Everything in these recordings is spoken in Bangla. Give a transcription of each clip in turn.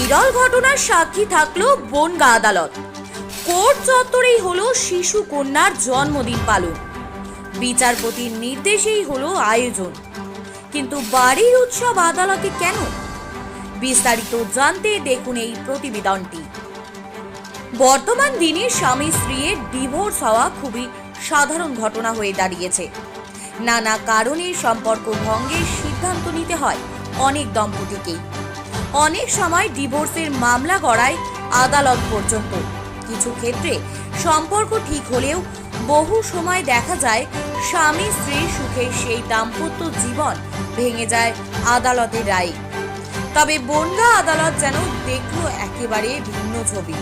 বিরল ঘটনার সাক্ষী থাকলো বনগাঁ আদালত। কোর্ট চত্বরেই হলো শিশু কন্যার জন্মদিন পালন, বিচারপতির নির্দেশেই হলো আয়োজন। কিন্তু বাড়ির উৎসব আদালতে কেন? বিস্তারিত জানতে দেখুন এই প্রতিবেদনটি। বর্তমান দিনে স্বামী স্ত্রীর ডিভোর্স হওয়া খুবই সাধারণ ঘটনা হয়ে দাঁড়িয়েছে। নানা কারণে সম্পর্ক ভঙ্গের সিদ্ধান্ত নিতে হয় অনেক দম্পতিকেই। অনেক সময় ডিভোর্সের মামলা গড়ায় আদালত পর্যন্ত। কিছু ক্ষেত্রে সম্পর্ক ঠিক হলেও বহু সময় দেখা যায় স্বামী স্ত্রীর সুখে সেই দাম্পত্য জীবন ভেঙে যায় আদালতের রায়ে। তবে বনগাঁ আদালত যেন দেখলো একেবারে ভিন্ন ছবি,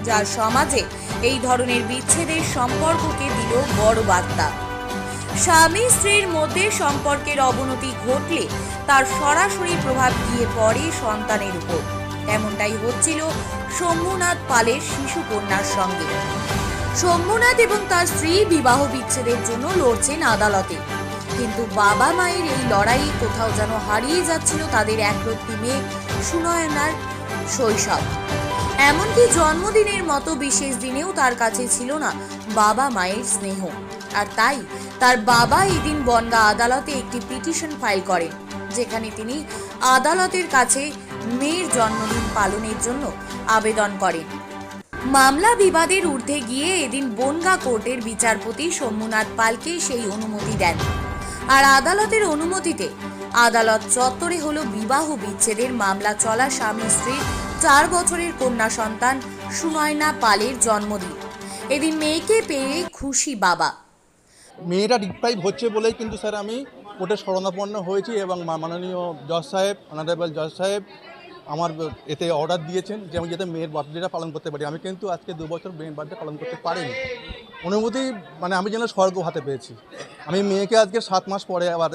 যার সমাজে এই ধরনের বিচ্ছেদের সম্পর্ককে দিল বড় বার্তা। স্বামী স্ত্রীর মধ্যে সম্পর্কের অবনতি ঘটলে তার সরাসরি প্রভাব গিয়ে পড়ে সন্তানের উপর। তেমনটাই হচ্ছিল শম্ভুনাথ পালের শিশু কন্যার সঙ্গে। শম্ভুনাথ এবং তার স্ত্রী বিবাহ বিচ্ছেদের জন্য লড়ছেন আদালতে, কিন্তু বাবা মায়ের এই লড়াই কোথাও যেন হারিয়ে যাচ্ছিল তাদের একরত্তি মেয়ে সুনয়নার শৈশব। এমনকি জন্মদিনের মতো বিশেষ দিনেও তার কাছে ছিল না বাবা মায়ের স্নেহ। আর তাই তার বাবা এদিন বনগাঁ আদালতে একটি পিটিশন ফাইল করেন, যেখানে তিনি আদালতের কাছে মেয়ের জন্মদিন পালনের জন্য আবেদন করেন। মামলা বিবাদের ঊর্ধ্বে গিয়ে এদিন বনগাঁ কোর্টের বিচারপতি শম্ভুনাথ পালকে সেই অনুমতি দেন। আর আদালতের অনুমতিতে আদালত চত্বরে হলো বিবাহ বিচ্ছেদের মামলা চলা স্বামী স্ত্রীর 4 বছরের কন্যা সন্তান সুনয়না পালের জন্মদিন। এদিন মেয়েকে পেয়ে খুশি বাবা। মেয়েটা ডিপ্রাইভ হচ্ছে বলেই কিন্তু স্যার আমি কোর্টে শরণাপন্ন হয়েছি এবং মাননীয় জজ সাহেব, অনারেবল জজ সাহেব আমার এতে অর্ডার দিয়েছেন যে আমি যাতে মেয়ের বার্থডেটা পালন করতে পারি। আমি কিন্তু আজকে 2 বছর মেয়ের বার্থডে পালন করতে পারিনি। অনুমতি আমি যেন স্বর্গ হাতে পেয়েছি। আমি মেয়েকে আজকে 7 মাস পরে আবার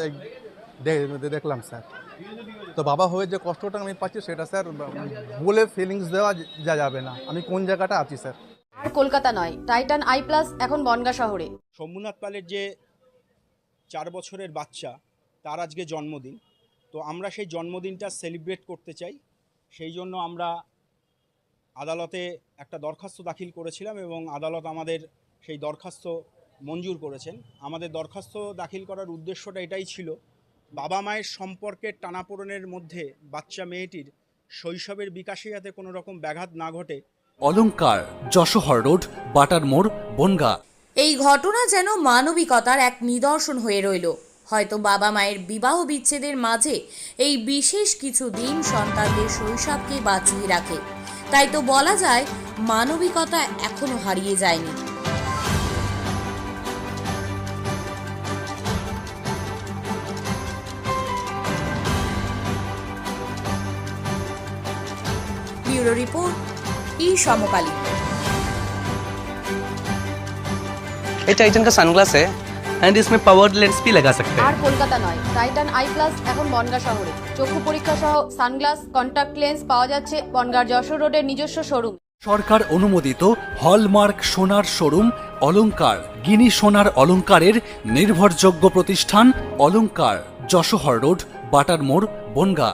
দেখলাম স্যার। তো বাবা হয়ে যে কষ্টটা আমি পাচ্ছি সেটা স্যার বলে ফিলিংস দেওয়া যাবে না। আমি কোন জায়গাটা আছি স্যার। আর কলকাতা নয়, টাইটান আই প্লাস এখন বনগাঁ শহরে। শম্ভুনাথ পালের যে 4 বছরের বাচ্চা, তার আজকে জন্মদিন। তো আমরা সেই জন্মদিনটা সেলিব্রেট করতে চাই। সেই জন্য আমরা আদালতে একটা দরখাস্ত দাখিল করেছিলাম এবং আদালত আমাদের সেই দরখাস্ত মঞ্জুর করেছেন। আমাদের দরখাস্ত দাখিল করার উদ্দেশ্যটা এটাই ছিল, বাবা মায়ের সম্পর্কের টানাপোড়েনের মধ্যে বাচ্চা মেয়েটির শৈশবের বিকাশে যাতে কোনো রকম ব্যাঘাত না ঘটে। অলংকার, যশোহর রোড, বাটার মোড়, বনগাঁ। এই ঘটনা যেন মানবিকতার এক নিদর্শন হয়ে রইল। হয়তো বাবা মায়ের বিবাহ বিচ্ছেদের মাঝে এই বিশেষ কিছু দিন সন্তানদের শৈশবকে বাঁচিয়ে রাখে। তাই তো বলা যায় মানবিকতা এখনো হারিয়ে যায়নি। ब्यूरो रिपोर्ट, ई समकालीन। ये टाइटन का सनग्लास है एंड इसमें पावर्ड लेंस भी लगा सकते हैं। আর কলকাতা নয়, টাইটান আই প্লাস এখন বনগাঁ শহরে। চক্ষু পরীক্ষা সহ সানগ্লাস, কন্টাক্ট লেন্স পাওয়া যাচ্ছে বনগাঁর যশোর রোডের নিজস্ব শোরুম। সরকার অনুমোদিত হলমার্ক সোনার শোরুম অলংকার, গিনি সোনার অলংকারের নির্ভরযোগ্য প্রতিষ্ঠান অলংকার, যশোহর রোড, বাটার মোড়, বনগাঁ।